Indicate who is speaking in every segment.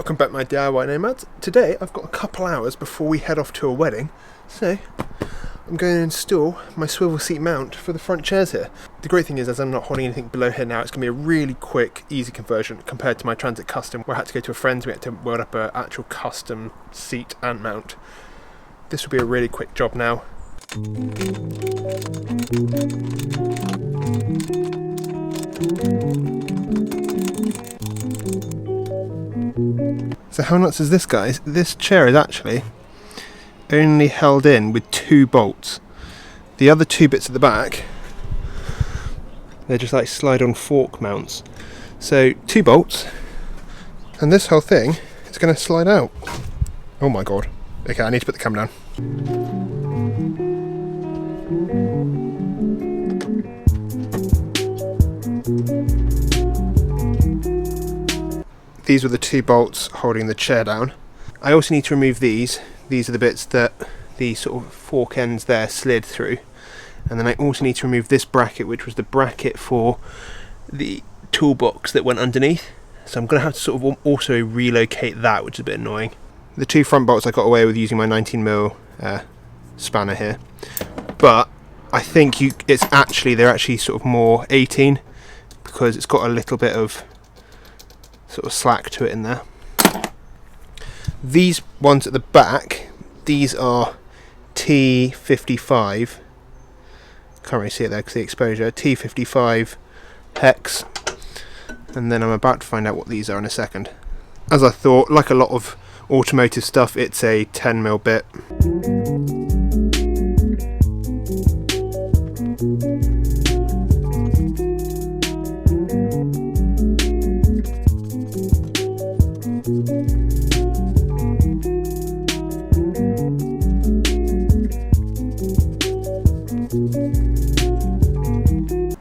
Speaker 1: Welcome back, my DIY nomads. Today I've got a couple hours before we head off to a wedding, so I'm going to install my swivel seat mount for the front chairs here. The great thing is, as I'm not holding anything below here now, it's going to be a really quick, easy conversion compared to my Transit Custom, where I had to go to a friend's. We had to weld up an actual custom seat and mount. This will be a really quick job now. So how nuts is this, guys? This chair is actually only held in with 2 bolts. The other 2 bits at the back, they're just like slide-on fork mounts. So 2 bolts, and this whole thing is going to slide out. Oh my god. Okay, I need to put the camera down. These were the 2 bolts holding the chair down. I also need to remove these. These are the bits that the sort of fork ends there slid through. And then I also need to remove this bracket, which was the bracket for the toolbox that went underneath. So I'm going to have to sort of also relocate that, which is a bit annoying. The 2 front bolts I got away with using my 19mm spanner here. But I think they're actually sort of more 18, because it's got a little bit of sort of slack to it in there. These ones at the back, these are T55, can't really see it there because the exposure, T55 hex, and then I'm about to find out what these are in a second. As I thought, like a lot of automotive stuff, it's a 10mm bit.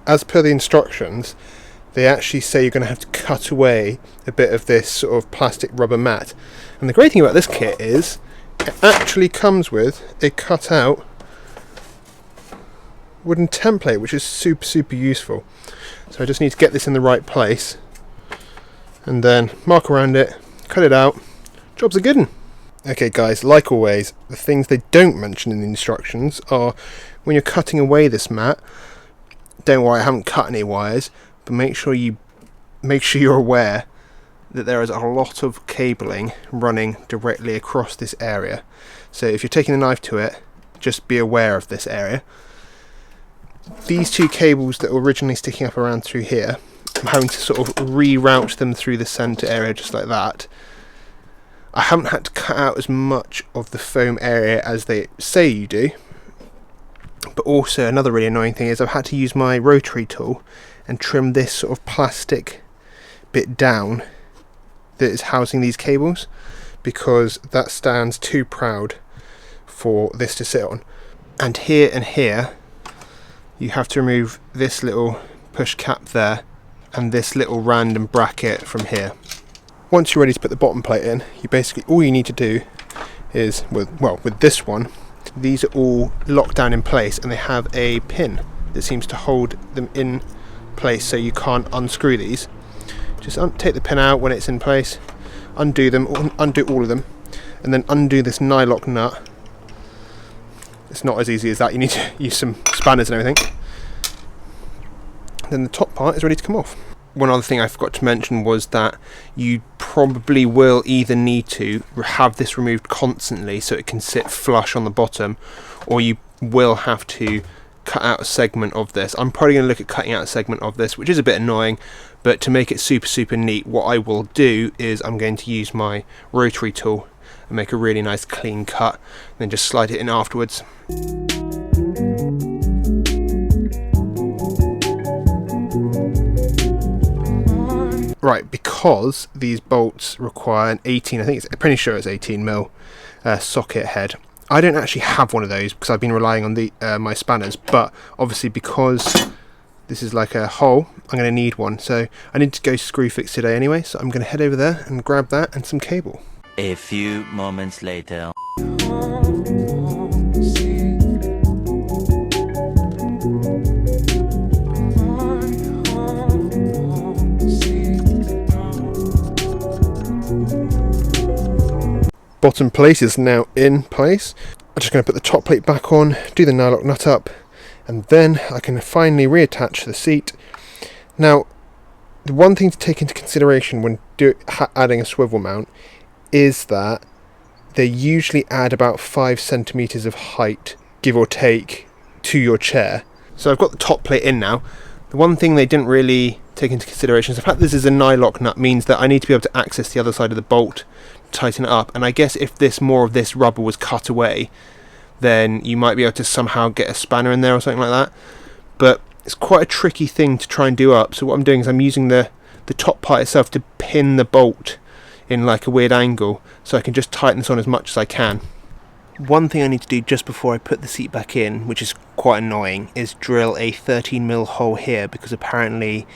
Speaker 1: As per the instructions, they actually say you're going to have to cut away a bit of this sort of plastic rubber mat. And the great thing about this kit is it actually comes with a cut out wooden template, which is super useful. So I just need to get this in the right place and then mark around it, cut it out, job's a good one. Okay guys, like always, the things they don't mention in the instructions are when you're cutting away this mat, don't worry, I haven't cut any wires, but make sure you're aware that there is a lot of cabling running directly across this area. So if you're taking a knife to it, just be aware of this area. These 2 cables that were originally sticking up around through here, I'm having to sort of reroute them through the centre area just like that. I haven't had to cut out as much of the foam area as they say you do. But also another really annoying thing is I've had to use my rotary tool and trim this sort of plastic bit down that is housing these cables, because that stands too proud for this to sit on. And here you have to remove this little push cap there and this little random bracket from here. Once you're ready to put the bottom plate in, all you need to do is, with this one, these are all locked down in place and they have a pin that seems to hold them in place so you can't unscrew these. Just take the pin out when it's in place, undo all of them, and then undo this nylock nut. It's not as easy as that, you need to use some spanners and everything. Then the top part is ready to come off. One other thing I forgot to mention was that you probably will either need to have this removed constantly so it can sit flush on the bottom, or you will have to cut out a segment of this. I'm probably going to look at cutting out a segment of this, which is a bit annoying, but to make it super neat, what I will do is I'm going to use my rotary tool and make a really nice clean cut, and then just slide it in afterwards. Right, because these bolts require an 18, I'm pretty sure it's 18mm socket head. I don't actually have one of those because I've been relying on my spanners, but obviously because this is like a hole, I'm going to need one. So I need to go screw fix today anyway, so I'm going to head over there and grab that and some cable.
Speaker 2: A few moments later.
Speaker 1: bottom plate is now in place. I'm just going to put the top plate back on, do the nylock nut up, and then I can finally reattach the seat. Now, the one thing to take into consideration when adding a swivel mount is that they usually add about 5 centimeters of height, give or take, to your chair. So I've got the top plate in now. The one thing they didn't really take into consideration is the fact this is a nylock nut means that I need to be able to access the other side of the bolt to tighten it up. And I guess if more of this rubber was cut away, then you might be able to somehow get a spanner in there or something like that. But it's quite a tricky thing to try and do up. So what I'm doing is I'm using the top part itself to pin the bolt in like a weird angle, so I can just tighten this on as much as I can. One thing I need to do just before I put the seat back in, which is quite annoying, is drill a 13mm hole here, because apparently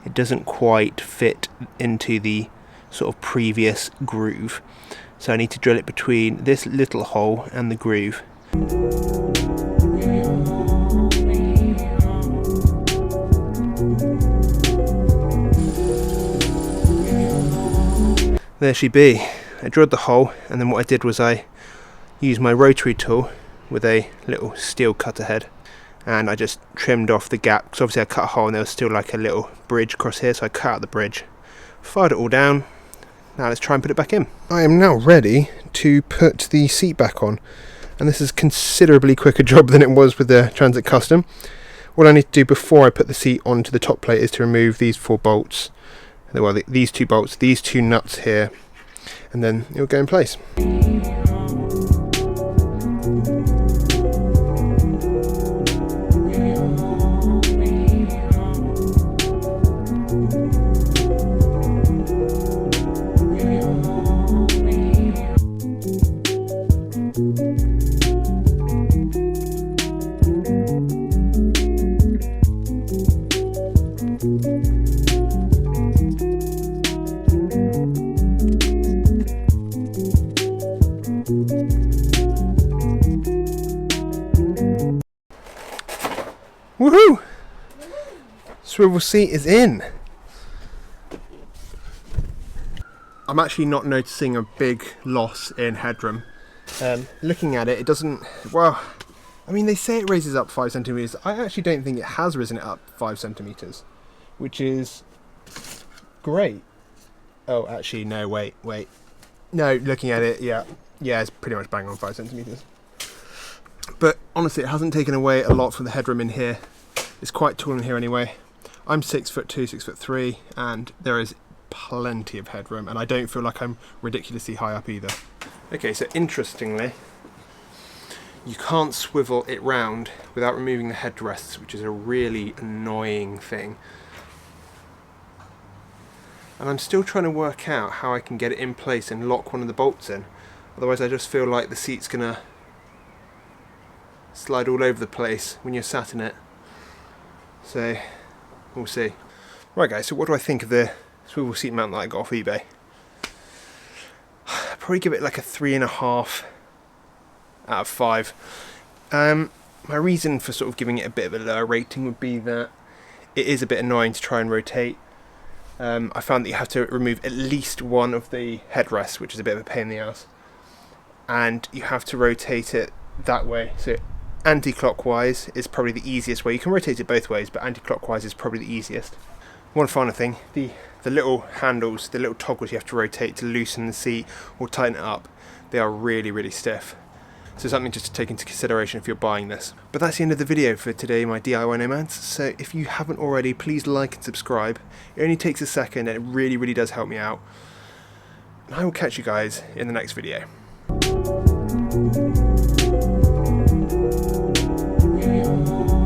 Speaker 1: it doesn't quite fit into the sort of previous groove. So I need to drill it between this little hole and the groove. There she be. I drilled the hole, and then what I did was I used my rotary tool with a little steel cutter head, and I just trimmed off the gap, because obviously I cut a hole and there was still like a little bridge across here, so I cut out the bridge, fired it all down. Now let's try and put it back in. I am now ready to put the seat back on, and this is a considerably quicker job than it was with the Transit Custom. What I need to do before I put the seat onto the top plate is to remove these 4 bolts. Well, these 2 bolts, these 2 nuts here, and then it'll go in place. Woohoo! Swivel seat is in. I'm actually not noticing a big loss in headroom. Looking at it, it doesn't, well, I mean, they say it raises up 5 centimeters. I actually don't think it has risen it up 5 centimeters, which is great. Oh, actually, no, wait. No, looking at it, yeah, it's pretty much bang on 5 centimeters. But honestly, it hasn't taken away a lot from the headroom in here. It's quite tall in here anyway. I'm 6'2", 6'3", and there is plenty of headroom, and I don't feel like I'm ridiculously high up either. Okay, so interestingly, you can't swivel it round without removing the headrests, which is a really annoying thing. And I'm still trying to work out how I can get it in place and lock one of the bolts in. Otherwise I just feel like the seat's gonna slide all over the place when you're sat in it. So we'll see. Right guys, so what do I think of the swivel seat mount that I got off eBay? I'd probably give it like a 3.5 out of 5. My reason for sort of giving it a bit of a lower rating would be that it is a bit annoying to try and rotate. I found that you have to remove at least one of the headrests, which is a bit of a pain in the ass, and you have to rotate it that way. So anti-clockwise is probably the easiest way. You can rotate it both ways, but anti-clockwise is probably the easiest. One final thing, the little handles, the little toggles you have to rotate to loosen the seat or tighten it up, they are really, really stiff. So something just to take into consideration if you're buying this. But that's the end of the video for today, my DIY nomads. So if you haven't already, please like and subscribe. It only takes a second and it really, really does help me out. And I will catch you guys in the next video.
Speaker 3: Yeah.